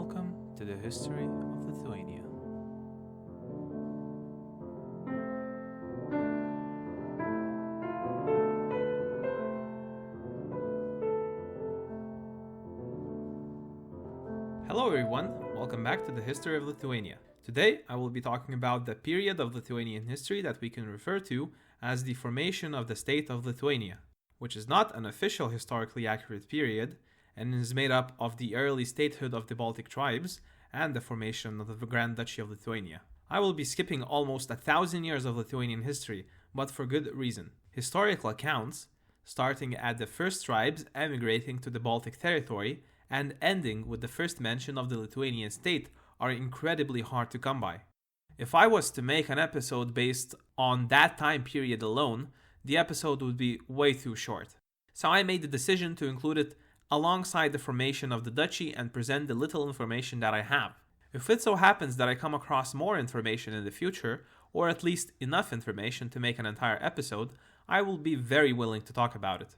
welcome to the history of Lithuania. Hello everyone, welcome back to the history of Lithuania. Today I will be talking about the period of Lithuanian history that we can refer to as the formation of the state of Lithuania, which is not an official historically accurate period and is made up of the early statehood of the Baltic tribes and the formation of the Grand Duchy of Lithuania. I will be skipping almost 1,000 years of Lithuanian history, but for good reason. Historical accounts, starting at the first tribes emigrating to the Baltic territory and ending with the first mention of the Lithuanian state, are incredibly hard to come by. If I was to make an episode based on that time period alone, the episode would be way too short. So I made the decision to include it alongside the formation of the duchy and present the little information that I have. If it so happens that I come across more information in the future, or at least enough information to make an entire episode, I will be very willing to talk about it.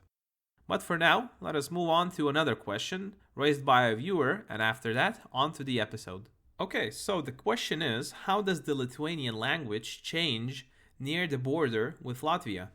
But for now, let us move on to another question raised by a viewer, and after that, on to the episode. Okay, so the question is, how does the Lithuanian language change near the border with Latvia?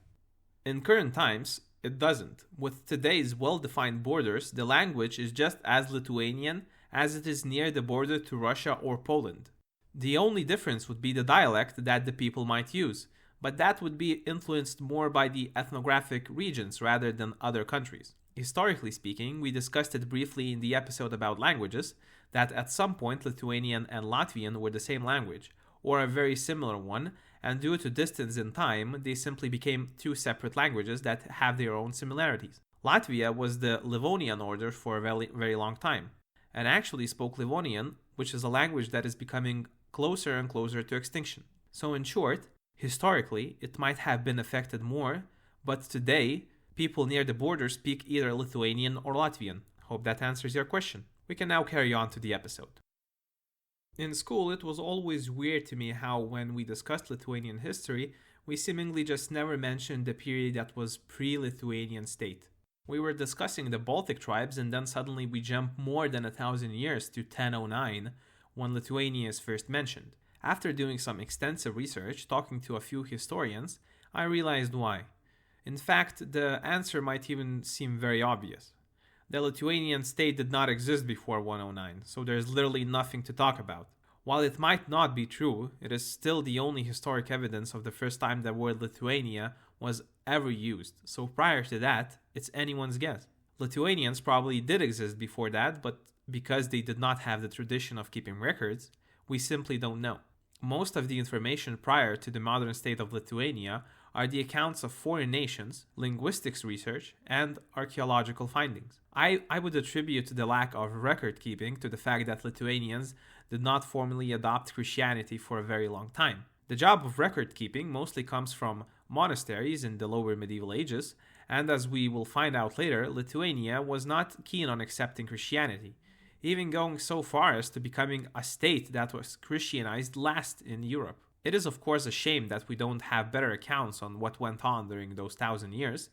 In current times, it doesn't. With today's well-defined borders, the language is just as Lithuanian as it is near the border to Russia or Poland. The only difference would be the dialect that the people might use, but that would be influenced more by the ethnographic regions rather than other countries. Historically speaking, we discussed it briefly in the episode about languages, that at some point Lithuanian and Latvian were the same language, or a very similar one, and due to distance in time, they simply became two separate languages that have their own similarities. Latvia was the Livonian order for a very, very long time, and actually spoke Livonian, which is a language that is becoming closer and closer to extinction. So in short, historically, it might have been affected more, but today, people near the border speak either Lithuanian or Latvian. Hope that answers your question. We can now carry on to the episode. In school, it was always weird to me how, when we discussed Lithuanian history, we seemingly just never mentioned the period that was pre-Lithuanian state. We were discussing the Baltic tribes, and then suddenly we jump more than 1,000 years to 1009, when Lithuania is first mentioned. After doing some extensive research, talking to a few historians, I realized why. In fact, the answer might even seem very obvious. The Lithuanian state did not exist before 109, so there's literally nothing to talk about. While it might not be true, it is still the only historic evidence of the first time the word Lithuania was ever used, so prior to that, it's anyone's guess. Lithuanians probably did exist before that, but because they did not have the tradition of keeping records, we simply don't know. Most of the information prior to the modern state of Lithuania are the accounts of foreign nations, linguistics research, and archaeological findings. I would attribute the lack of record keeping to the fact that Lithuanians did not formally adopt Christianity for a very long time. The job of record keeping mostly comes from monasteries in the lower medieval ages, and as we will find out later, Lithuania was not keen on accepting Christianity, even going so far as to becoming a state that was Christianized last in Europe. It is of course a shame that we don't have better accounts on what went on during those 1,000 years,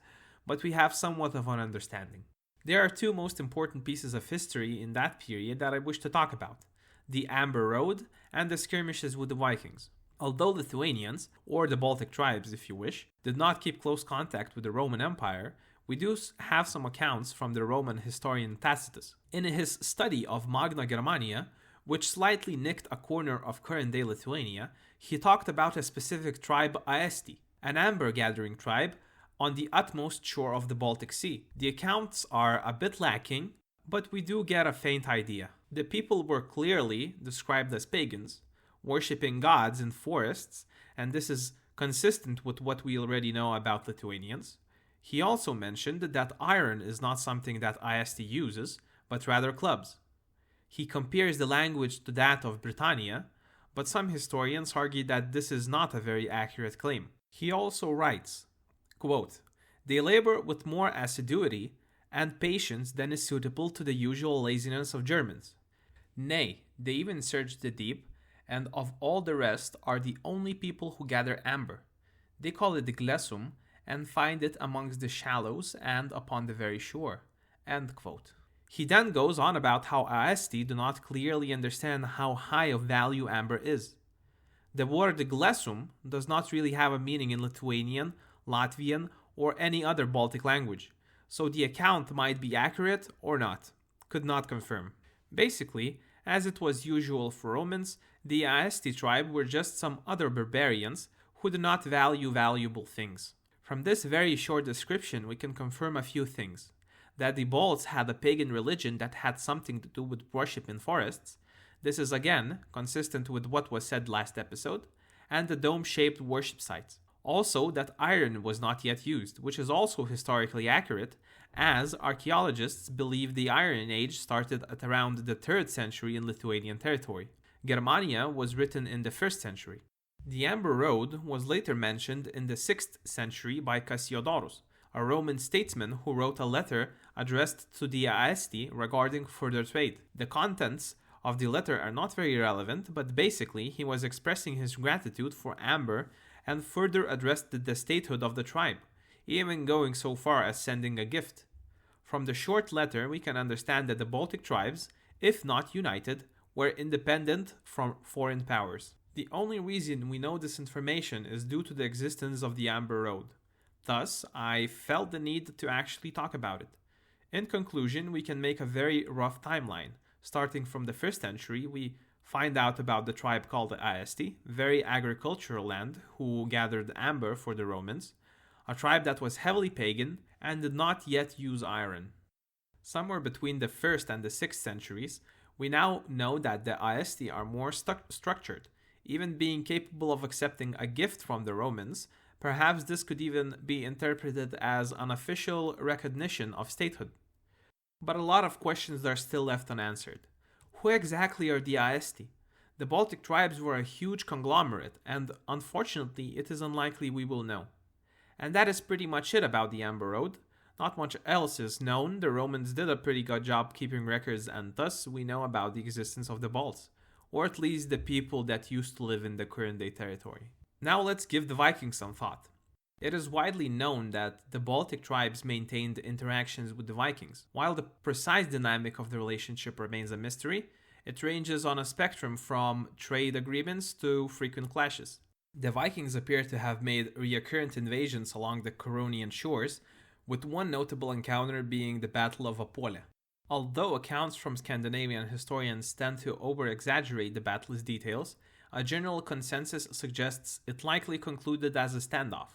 but we have somewhat of an understanding. There are two most important pieces of history in that period that I wish to talk about: the Amber Road and the skirmishes with the Vikings. Although Lithuanians, or the Baltic tribes if you wish, did not keep close contact with the Roman Empire, we do have some accounts from the Roman historian Tacitus. In his study of Magna Germania, which slightly nicked a corner of current-day Lithuania, he talked about a specific tribe, Aesti, an amber-gathering tribe on the utmost shore of the Baltic Sea. The accounts are a bit lacking, but we do get a faint idea. The people were clearly described as pagans, worshipping gods in forests, and this is consistent with what we already know about Lithuanians. He also mentioned that iron is not something that Aesti uses, but rather clubs. He compares the language to that of Britannia, but some historians argue that this is not a very accurate claim. He also writes, quote, "They labor with more assiduity and patience than is suitable to the usual laziness of Germans. Nay, they even search the deep, and of all the rest are the only people who gather amber. They call it glessum, and find it amongst the shallows and upon the very shore." End quote. He then goes on about how Aesti do not clearly understand how high of value amber is. The word glesum does not really have a meaning in Lithuanian, Latvian, or any other Baltic language, so the account might be accurate or not. Could not confirm. Basically, as it was usual for Romans, the Aesti tribe were just some other barbarians who do not value valuable things. From this very short description, we can confirm a few things. That the Balts had a pagan religion that had something to do with worship in forests. This is again consistent with what was said last episode, and the dome-shaped worship sites. Also, that iron was not yet used, which is also historically accurate, as archaeologists believe the Iron Age started at around the 3rd century in Lithuanian territory. Germania was written in the 1st century. The Amber Road was later mentioned in the 6th century by Cassiodorus, a Roman statesman who wrote a letter addressed to the Aesti regarding further trade. The contents of the letter are not very relevant, but basically he was expressing his gratitude for amber and further addressed the statehood of the tribe, even going so far as sending a gift. From the short letter, we can understand that the Baltic tribes, if not united, were independent from foreign powers. The only reason we know this information is due to the existence of the Amber Road. Thus, I felt the need to actually talk about it. In conclusion, we can make a very rough timeline. Starting from the 1st century, we find out about the tribe called the Aesti, very agricultural land, who gathered amber for the Romans, a tribe that was heavily pagan and did not yet use iron. Somewhere between the 1st and the 6th centuries, we now know that the Aesti are more structured, even being capable of accepting a gift from the Romans. Perhaps this could even be interpreted as an official recognition of statehood. But a lot of questions are still left unanswered. Who exactly are the Aesti? The Baltic tribes were a huge conglomerate, and unfortunately it is unlikely we will know. And that is pretty much it about the Amber Road. Not much else is known. The Romans did a pretty good job keeping records, and thus we know about the existence of the Balts, or at least the people that used to live in the current day territory. Now let's give the Vikings some thought. It is widely known that the Baltic tribes maintained interactions with the Vikings. While the precise dynamic of the relationship remains a mystery, it ranges on a spectrum from trade agreements to frequent clashes. The Vikings appear to have made recurrent invasions along the Curonian shores, with one notable encounter being the Battle of Apole. Although accounts from Scandinavian historians tend to over-exaggerate the battle's details, a general consensus suggests it likely concluded as a standoff,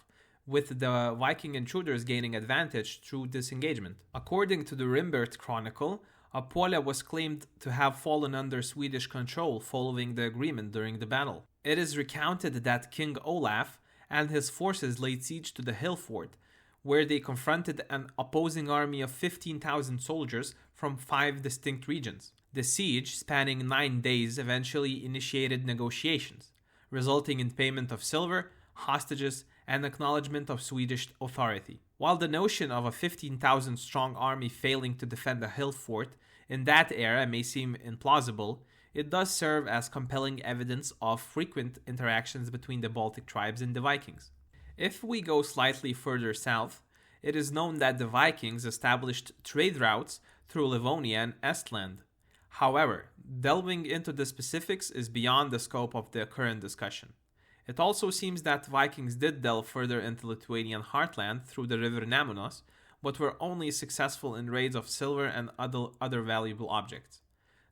with the Viking intruders gaining advantage through disengagement. According to the Rimbert Chronicle, Apole was claimed to have fallen under Swedish control following the agreement during the battle. It is recounted that King Olaf and his forces laid siege to the hill fort, where they confronted an opposing army of 15,000 soldiers from 5 distinct regions. The siege, spanning 9 days, eventually initiated negotiations, resulting in payment of silver, hostages, and acknowledgement of Swedish authority. While the notion of a 15,000 strong army failing to defend a hill fort in that era may seem implausible, it does serve as compelling evidence of frequent interactions between the Baltic tribes and the Vikings. If we go slightly further south, it is known that the Vikings established trade routes through Livonia and Estland. However, delving into the specifics is beyond the scope of the current discussion. It also seems that Vikings did delve further into Lithuanian heartland through the river Nemunas, but were only successful in raids of silver and other valuable objects.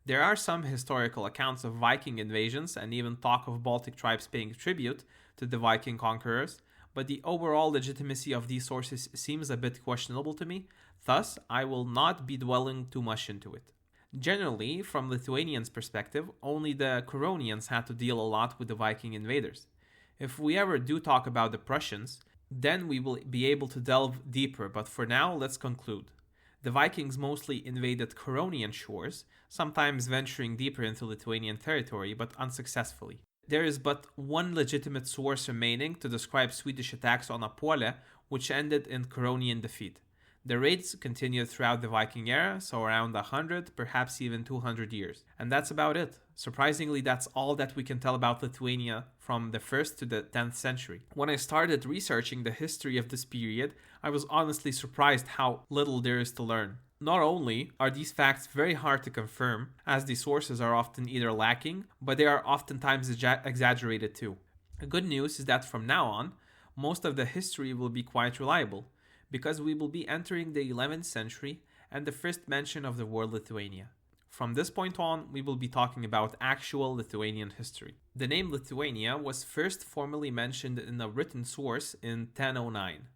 There are some historical accounts of Viking invasions and even talk of Baltic tribes paying tribute to the Viking conquerors, but the overall legitimacy of these sources seems a bit questionable to me, thus I will not be dwelling too much into it. Generally, from Lithuanians' perspective, only the Curonians had to deal a lot with the Viking invaders. If we ever do talk about the Prussians, then we will be able to delve deeper, but for now, let's conclude. The Vikings mostly invaded Curonian shores, sometimes venturing deeper into Lithuanian territory, but unsuccessfully. There is but one legitimate source remaining to describe Swedish attacks on Apole, which ended in Curonian defeat. The raids continued throughout the Viking era, so around 100, perhaps even 200 years. And that's about it. Surprisingly, that's all that we can tell about Lithuania from the 1st to the 10th century. When I started researching the history of this period, I was honestly surprised how little there is to learn. Not only are these facts very hard to confirm, as the sources are often either lacking, but they are oftentimes exaggerated too. The good news is that from now on, most of the history will be quite reliable, because we will be entering the 11th century and the first mention of the word Lithuania. From this point on, we will be talking about actual Lithuanian history. The name Lithuania was first formally mentioned in a written source in 1009.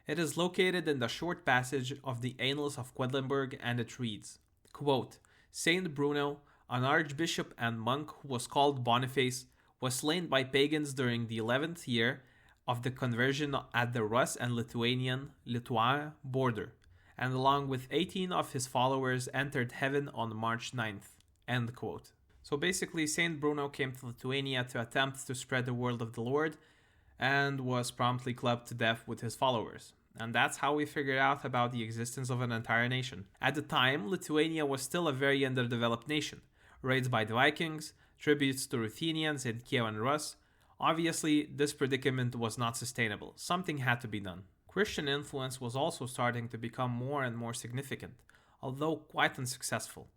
It is located in the short passage of the Annals of Quedlinburg, and it reads, quote, Saint Bruno, an archbishop and monk who was called Boniface, was slain by pagans during the 11th year of the conversion at the Rus and Lithuanian Lithuania border, and along with 18 of his followers entered heaven on March 9th. End quote. So basically, Saint Bruno came to Lithuania to attempt to spread the word of the Lord and was promptly clubbed to death with his followers. And that's how we figured out about the existence of an entire nation. At the time, Lithuania was still a very underdeveloped nation. Raids by the Vikings, tributes to Ruthenians and Kievan Rus. Obviously, this predicament was not sustainable. Something had to be done. Christian influence was also starting to become more and more significant, although quite unsuccessful.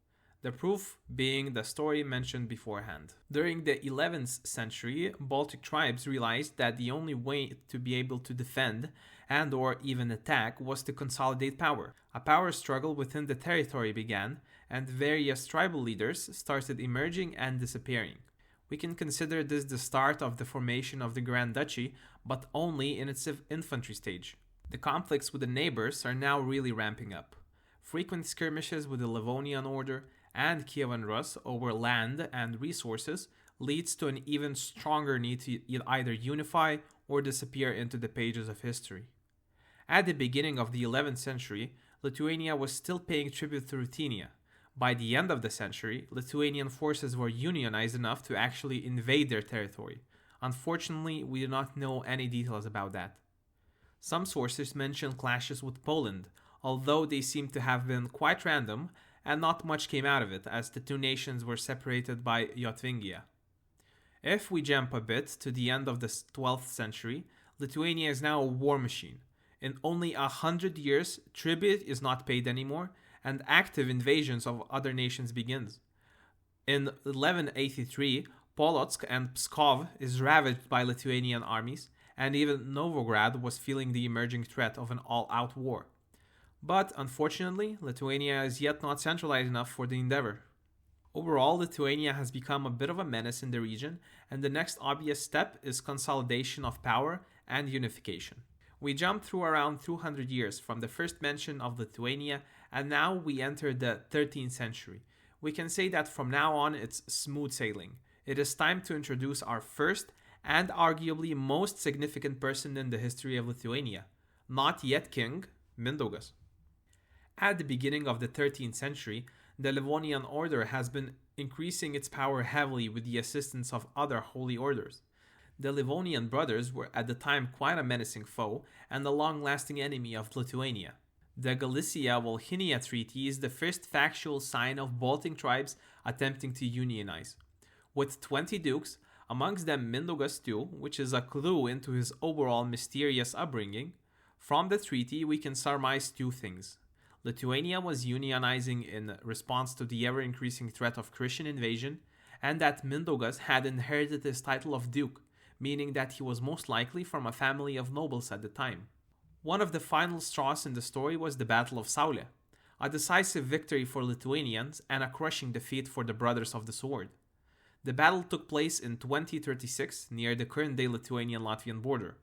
The proof being the story mentioned beforehand. During the 11th century, Baltic tribes realized that the only way to be able to defend and or even attack was to consolidate power. A power struggle within the territory began, and various tribal leaders started emerging and disappearing. We can consider this the start of the formation of the Grand Duchy, but only in its infantry stage. The conflicts with the neighbors are now really ramping up. Frequent skirmishes with the Livonian Order and Kievan Rus over land and resources leads to an even stronger need to either unify or disappear into the pages of history. At the beginning of the 11th century, Lithuania was still paying tribute to Ruthenia. By the end of the century, Lithuanian forces were unionized enough to actually invade their territory. Unfortunately, we do not know any details about that. Some sources mention clashes with Poland, although they seem to have been quite random and not much came out of it, as the two nations were separated by Jotvingia. If we jump a bit to the end of the 12th century, Lithuania is now a war machine. In only 100 years, tribute is not paid anymore, and active invasions of other nations begins. In 1183, Polotsk and Pskov is ravaged by Lithuanian armies, and even Novgorod was feeling the emerging threat of an all-out war. But unfortunately, Lithuania is yet not centralized enough for the endeavor. Overall, Lithuania has become a bit of a menace in the region, and the next obvious step is consolidation of power and unification. We jump through around 200 years from the first mention of Lithuania, and now we enter the 13th century. We can say that from now on it's smooth sailing. It is time to introduce our first and arguably most significant person in the history of Lithuania, not yet king, Mindaugas. At the beginning of the 13th century, the Livonian Order has been increasing its power heavily with the assistance of other holy orders. The Livonian brothers were at the time quite a menacing foe and a long-lasting enemy of Lithuania. The Galicia-Volhynia Treaty is the first factual sign of Baltic tribes attempting to unionize. With 20 dukes, amongst them Mindaugas II, which is a clue into his overall mysterious upbringing, from the treaty we can surmise two things. Lithuania was unionizing in response to the ever-increasing threat of Christian invasion, and that Mindaugas had inherited his title of duke, meaning that he was most likely from a family of nobles at the time. One of the final straws in the story was the Battle of Saulė, a decisive victory for Lithuanians and a crushing defeat for the Brothers of the Sword. The battle took place in 2036 near the current-day Lithuanian-Latvian border.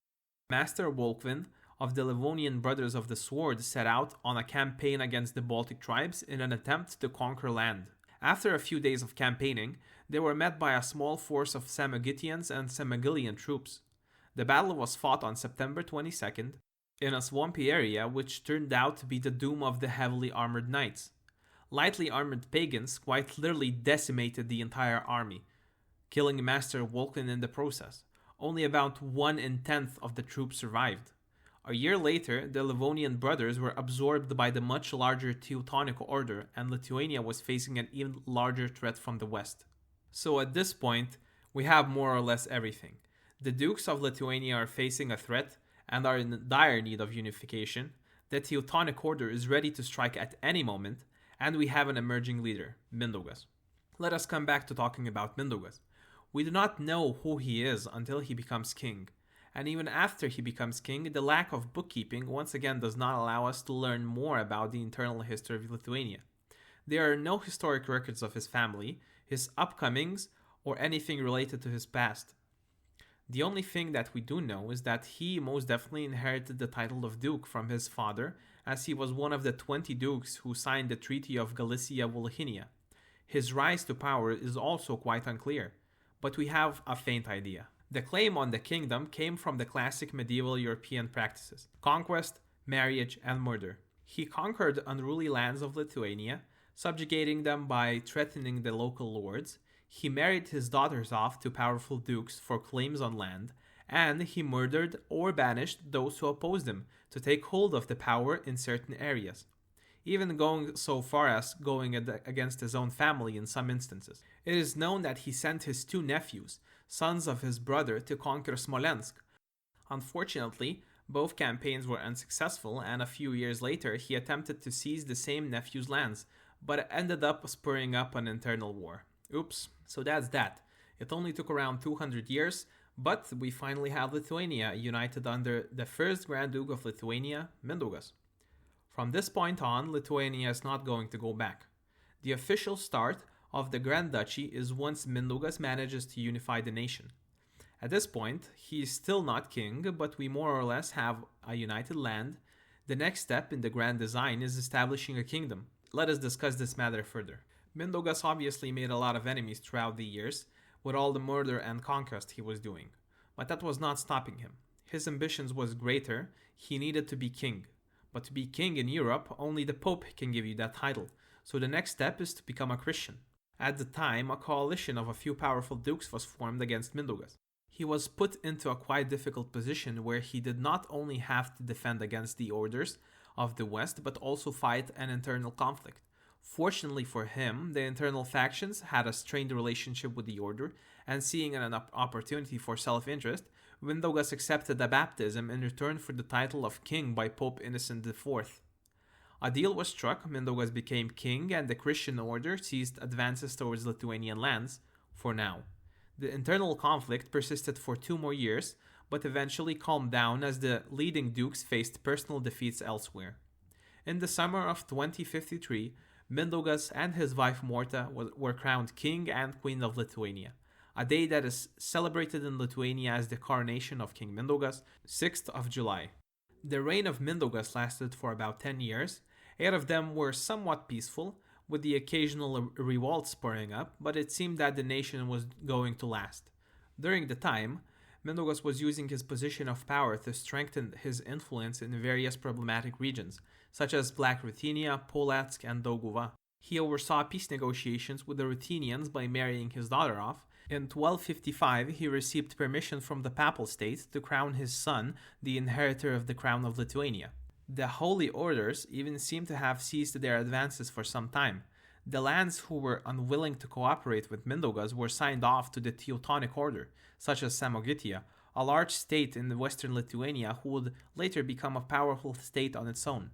Master Wolfvin of the Livonian Brothers of the Sword set out on a campaign against the Baltic tribes in an attempt to conquer land. After a few days of campaigning, they were met by a small force of Samogitians and Samogilian troops. The battle was fought on September 22nd in a swampy area, which turned out to be the doom of the heavily armored knights. Lightly armored pagans quite literally decimated the entire army, killing Master Wolfvin in the process. Only about 1 in 10th of the troops survived. A year later, the Livonian brothers were absorbed by the much larger Teutonic Order, and Lithuania was facing an even larger threat from the west. So at this point, we have more or less everything. The Dukes of Lithuania are facing a threat and are in dire need of unification. The Teutonic Order is ready to strike at any moment, and we have an emerging leader, Mindaugas. Let us come back to talking about Mindaugas. We do not know who he is until he becomes king, and even after he becomes king, the lack of bookkeeping once again does not allow us to learn more about the internal history of Lithuania. There are no historic records of his family, his upcomings, or anything related to his past. The only thing that we do know is that he most definitely inherited the title of Duke from his father, as he was one of the 20 dukes who signed the Treaty of Galicia-Volhynia. His rise to power is also quite unclear, but we have a faint idea. The claim on the kingdom came from the classic medieval European practices: conquest, marriage, and murder. He conquered unruly lands of Lithuania, subjugating them by threatening the local lords. He married his daughters off to powerful dukes for claims on land, and he murdered or banished those who opposed him to take hold of the power in certain areas, even going so far as going against his own family in some instances. It is known that he sent his 2 nephews, sons of his brother, to conquer Smolensk. Unfortunately, both campaigns were unsuccessful, and a few years later he attempted to seize the same nephew's lands, but it ended up spurring up an internal war. Oops, so that's that. It only took around 200 years, but we finally have Lithuania united under the first Grand Duke of Lithuania, Mindaugas. From this point on, Lithuania is not going to go back. The official start of the Grand Duchy is once Mindaugas manages to unify the nation. At this point, he is still not king, but we more or less have a united land. The next step in the grand design is establishing a kingdom. Let us discuss this matter further. Mindaugas obviously made a lot of enemies throughout the years, with all the murder and conquest he was doing. But that was not stopping him. His ambitions was greater, he needed to be king. But to be king in Europe, only the Pope can give you that title, so the next step is to become a Christian. At the time, a coalition of a few powerful dukes was formed against Mindaugas. He was put into a quite difficult position where he did not only have to defend against the orders of the West, but also fight an internal conflict. Fortunately for him, the internal factions had a strained relationship with the order, and seeing an opportunity for self-interest, Mindaugas accepted a baptism in return for the title of king by Pope Innocent IV. A deal was struck, Mindaugas became king, and the Christian order ceased advances towards Lithuanian lands, for now. The internal conflict persisted for 2 more years, but eventually calmed down as the leading dukes faced personal defeats elsewhere. In the summer of 2053, Mindaugas and his wife Morta were crowned king and queen of Lithuania, a day that is celebrated in Lithuania as the coronation of King Mindaugas, 6th of July. The reign of Mindaugas lasted for about 10 years. 8 of them were somewhat peaceful, with the occasional revolt spurring up, but it seemed that the nation was going to last. During the time, Mindaugas was using his position of power to strengthen his influence in various problematic regions, such as Black Ruthenia, Polotsk, and Dauguva. He oversaw peace negotiations with the Ruthenians by marrying his daughter off. In 1255, he received permission from the Papal States to crown his son the inheritor of the crown of Lithuania. The Holy Orders even seem to have ceased their advances for some time. The lands who were unwilling to cooperate with Mindaugas were signed off to the Teutonic Order, such as Samogitia, a large state in western Lithuania who would later become a powerful state on its own.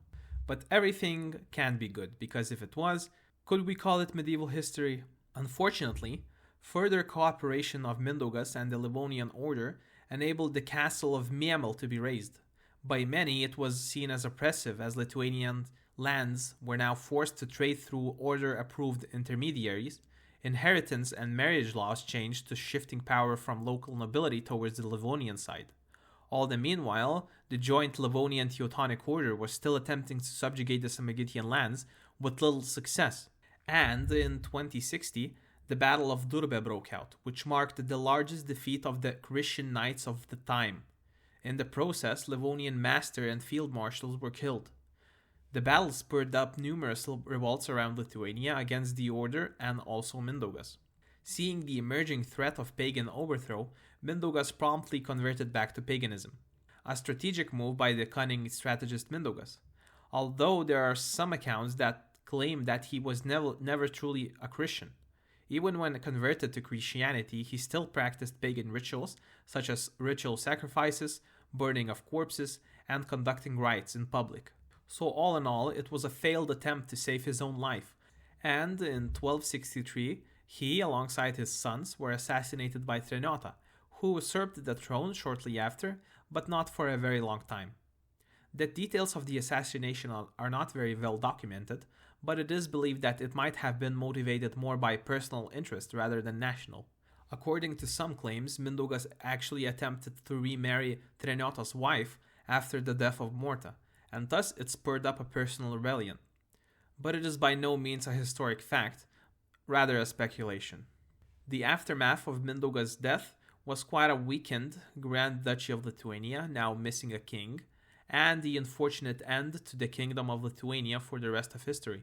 But everything can't be good, because if it was, could we call it medieval history? Unfortunately, further cooperation of Mindaugas and the Livonian Order enabled the castle of Miemel to be raised. By many, it was seen as oppressive, as Lithuanian lands were now forced to trade through order-approved intermediaries. Inheritance and marriage laws changed to shifting power from local nobility towards the Livonian side. All the meanwhile, the joint Livonian Teutonic Order was still attempting to subjugate the Samogitian lands with little success. And in 2060, the Battle of Durbe broke out, which marked the largest defeat of the Christian knights of the time. In the process, Livonian master and field marshals were killed. The battle spurred up numerous revolts around Lithuania against the order and also Mindaugas. Seeing the emerging threat of pagan overthrow, Mindaugas promptly converted back to paganism, a strategic move by the cunning strategist Mindaugas. Although there are some accounts that claim that he was never truly a Christian. Even when converted to Christianity, he still practiced pagan rituals, such as ritual sacrifices, burning of corpses, and conducting rites in public. So, all in all, it was a failed attempt to save his own life. And in 1263, he, alongside his sons, were assassinated by Trenota, who usurped the throne shortly after, but not for a very long time. The details of the assassination are not very well documented, but it is believed that it might have been motivated more by personal interest rather than national. According to some claims, Mindaugas actually attempted to remarry Trenota's wife after the death of Morta, and thus it spurred up a personal rebellion. But it is by no means a historic fact, rather a speculation. The aftermath of Mindaugas' death was quite a weakened Grand Duchy of Lithuania, now missing a king, and the unfortunate end to the Kingdom of Lithuania for the rest of history.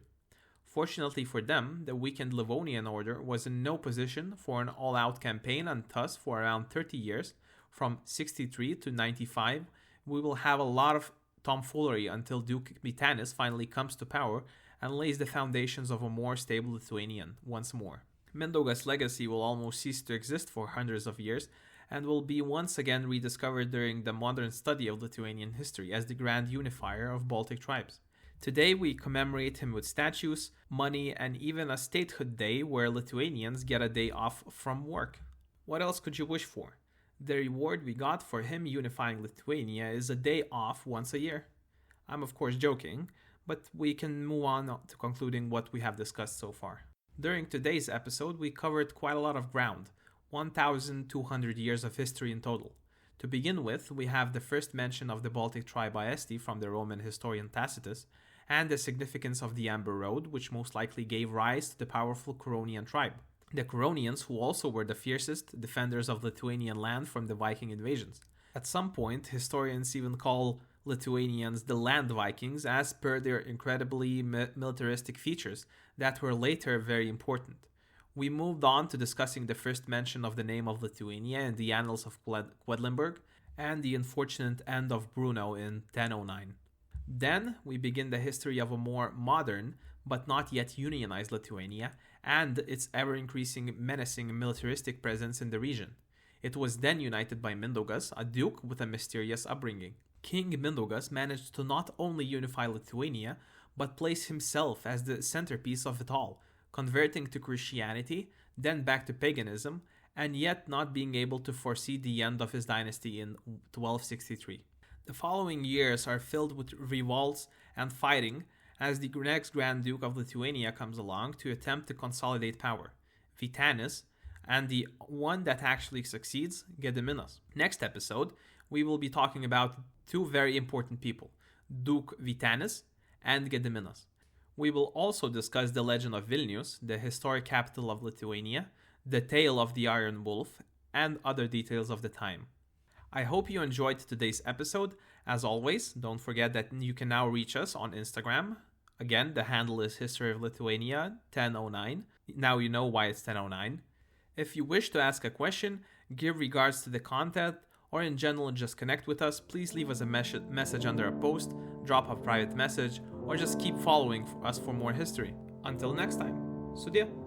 Fortunately for them, the weakened Livonian order was in no position for an all-out campaign, and thus for around 30 years, from 63 to 95, we will have a lot of tomfoolery until Duke Vytenis finally comes to power and lays the foundations of a more stable Lithuanian once more. Mindaugas' legacy will almost cease to exist for hundreds of years, and will be once again rediscovered during the modern study of Lithuanian history as the grand unifier of Baltic tribes. Today we commemorate him with statues, money, and even a statehood day where Lithuanians get a day off from work. What else could you wish for? The reward we got for him unifying Lithuania is a day off once a year. I'm of course joking, but we can move on to concluding what we have discussed so far. During today's episode, we covered quite a lot of ground, 1,200 years of history in total. To begin with, we have the first mention of the Baltic tribe Aesti from the Roman historian Tacitus, and the significance of the Amber Road, which most likely gave rise to the powerful Curonian tribe. The Curonians, who also were the fiercest defenders of Lithuanian land from the Viking invasions. At some point, historians even call Lithuanians the Land Vikings, as per their incredibly militaristic features that were later very important. We moved on to discussing the first mention of the name of Lithuania in the annals of Quedlinburg, and the unfortunate end of Bruno in 1009. Then we begin the history of a more modern, but not yet unionized Lithuania, and its ever-increasing menacing militaristic presence in the region. It was then united by Mindaugas, a duke with a mysterious upbringing. King Mindaugas managed to not only unify Lithuania, but place himself as the centerpiece of it all, converting to Christianity, then back to paganism, and yet not being able to foresee the end of his dynasty in 1263. The following years are filled with revolts and fighting as the next Grand Duke of Lithuania comes along to attempt to consolidate power, Vytenis, and the one that actually succeeds, Gediminas. Next episode, we will be talking about two very important people, Duke Vytenis and Gediminas. We will also discuss the legend of Vilnius, the historic capital of Lithuania, the tale of the Iron Wolf, and other details of the time. I hope you enjoyed today's episode. As always, don't forget that you can now reach us on Instagram. Again, the handle is History of Lithuania 1009. Now you know why it's 1009. If you wish to ask a question, give regards to the content, or in general just connect with us, please leave us a message under a post, drop a private message, or just keep following us for more history. Until next time, Sudie!